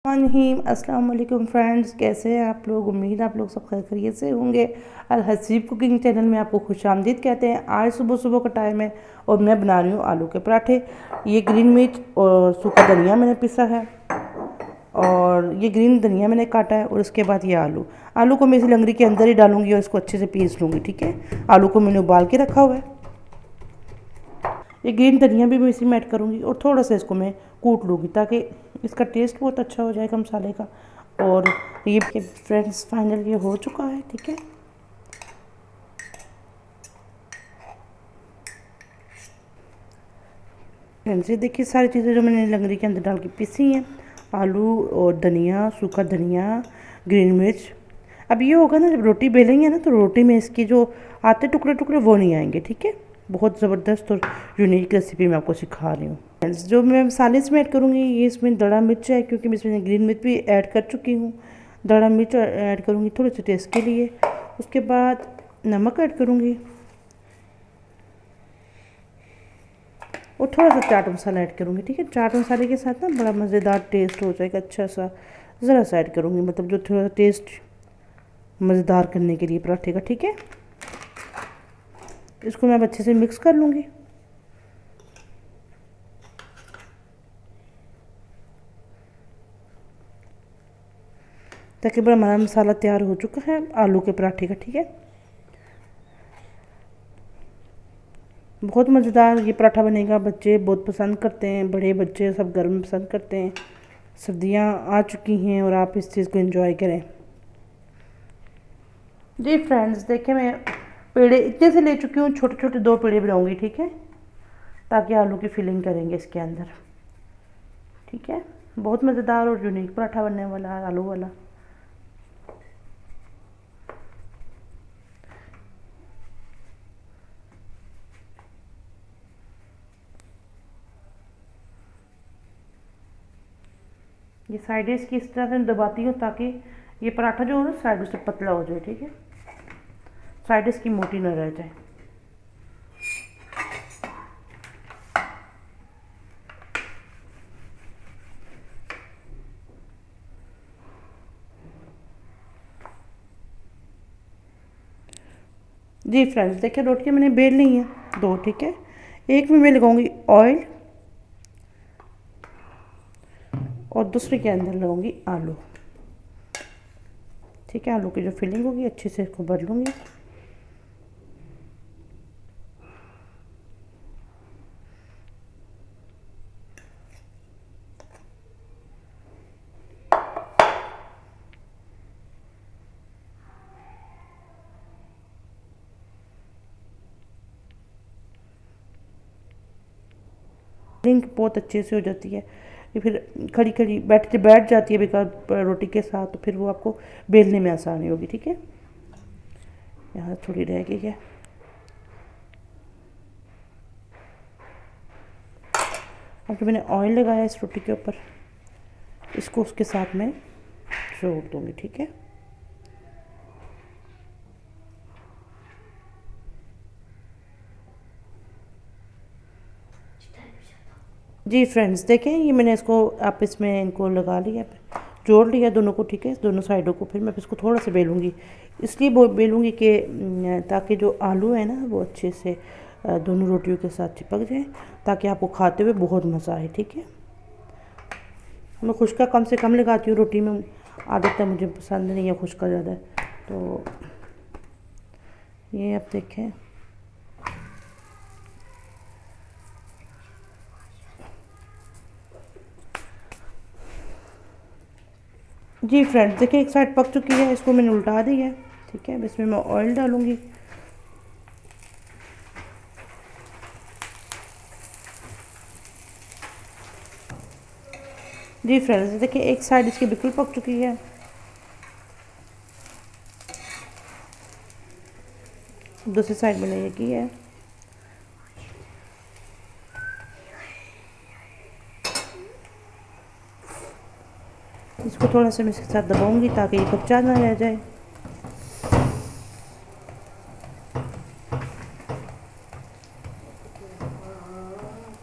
अस्सलाम वालेकुम फ्रेंड्स, कैसे हैं आप लोग। उम्मीद है आप लोग सब खैरियत से होंगे। अल हसीब कुकिंग चैनल में आपको खुशामदीद कहते हैं। आज सुबह सुबह का टाइम है और मैं बना रही हूँ आलू के पराठे। ये ग्रीन मिर्च और सूखा धनिया मैंने पिसा है और ये ग्रीन धनिया मैंने काटा है और उसके बाद ये आलू को मैं इसी लंगड़ी के अंदर ही डालूंगी और इसको अच्छे से पीस लूँगी। ठीक है, आलू को मैंने उबाल के रखा हुआ है। ये ग्रीन धनिया भी मैं इसी में ऐड करूँगी और थोड़ा सा इसको मैं कूट लूँगी ताकि इसका टेस्ट बहुत अच्छा हो जाएगा मसाले का। और ये फ्रेंड्स फाइनल ये हो चुका है। ठीक है, फ्रेंड्स ये देखिए सारी चीज़ें जो मैंने लंगड़ी के अंदर डाल के पीसी हैं, आलू और धनिया, सूखा धनिया, ग्रीन मिर्च। अब ये होगा ना, जब रोटी बेलेंगे ना तो रोटी में इसके जो आते टुकड़े टुकड़े वो नहीं आएंगे। ठीक है, बहुत ज़बरदस्त और यूनिक रेसिपी मैं आपको सिखा रही हूँ। फ्रेंड्स जो मैं मसाले इसमें ऐड करूँगी, ये इसमें दड़ा मिर्च है क्योंकि मैं इसमें ग्रीन मिर्च भी ऐड कर चुकी हूँ। दड़ा मिर्च ऐड करूँगी थोड़े से टेस्ट के लिए। उसके बाद नमक ऐड करूँगी और थोड़ा सा चाट मसाला ऐड करूँगी। ठीक है, चाट मसाले के साथ ना बड़ा मज़ेदार टेस्ट हो जाएगा। अच्छा सा ज़रा सा ऐड करूँगी, मतलब जो थोड़ा टेस्ट मज़ेदार करने के लिए पराठे का। ठीक है, इसको मैं अच्छे से मिक्स कर लूँगी। तकरीबन हमारा मसाला तैयार हो चुका है आलू के पराठे का। ठीक है, बहुत मज़ेदार ये पराठा बनेगा। बच्चे बहुत पसंद करते हैं, बड़े बच्चे सब घर में पसंद करते हैं। सर्दियाँ आ चुकी हैं और आप इस चीज़ को एंजॉय करें। जी फ्रेंड्स देखिए, मैं पेड़े इतने से ले चुकी हूँ, छोटे छोटे 2 पेड़े बनाऊँगी। ठीक है, ताकि आलू की फिलिंग करेंगे इसके अंदर। ठीक है, बहुत मज़ेदार और यूनिक पराठा बनने वाला है आलू वाला। ये साइड इसकी इस तरह से दबाती हूँ ताकि ये पराठा जो हो ना साइड से पतला हो जाए। ठीक है, साइड इसकी मोटी न रह जाए। जी फ्रेंड्स देखिए, रोटियाँ मैंने बेल ली हैं 2। ठीक है, एक में मैं लगाऊंगी ऑयल और दूसरे के अंदर लगाऊंगी आलू। ठीक है, आलू की जो फिलिंग होगी अच्छे से इसको भर लूँगी। फिलिंग बहुत अच्छे से हो जाती है। ये फिर खड़ी खड़ी बैठ जाती है बेकार रोटी के साथ, तो फिर वो आपको बेलने में आसानी होगी। ठीक है, यहाँ थोड़ी रह गई है। अब जो मैंने ऑयल लगाया इस रोटी के ऊपर, इसको उसके साथ में जोड़ दूँगी। ठीक है, जी फ्रेंड्स देखें, ये मैंने इसको आप इसमें इनको लगा लिया, जोड़ लिया दोनों को। ठीक है, दोनों साइडों को। फिर मैं इसको थोड़ा सा बेलूँगी, इसलिए बेलूँगी कि ताकि जो आलू है ना वो अच्छे से दोनों रोटियों के साथ चिपक जाए, ताकि आपको खाते हुए बहुत मज़ा आए। ठीक है, मैं खुश्का कम से कम लगाती हूँ रोटी में, आदत है, मुझे पसंद नहीं है खुश्का ज़्यादा। तो ये आप देखें, जी फ्रेंड्स देखिए एक साइड पक चुकी है, इसको मैंने उल्टा दी है। ठीक है, अब इसमें मैं ऑयल डालूँगी। जी फ्रेंड्स देखिए एक साइड इसकी बिल्कुल पक चुकी है, दूसरी साइड मैंने ये की है। इसको थोड़ा सा मैं इसके साथ दबाऊंगी ताकि ये कच्चा ना रह जाए।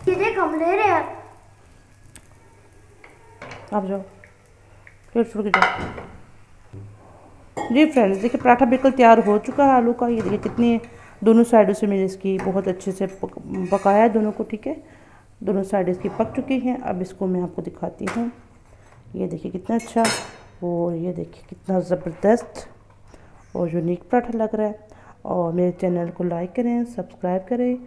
सीधे कम ले रहे हैं आप जाओ। फिर शुरू कीजिए। जी फ्रेंड्स, देखिए पराठा बिल्कुल तैयार हो चुका है आलू का। ये देखिए कितनी दोनों साइडों से मैंने इसकी बहुत अच्छे से पकाया है दोनों को, ठीक है। दोनों साइड इसकी पक चुकी हैं। अब इसको मैं आपको दिखाती हूँ। ये देखिए कितना अच्छा, और ये देखिए कितना ज़बरदस्त और यूनिक पराठा लग रहा है। और मेरे चैनल को लाइक करें, सब्सक्राइब करें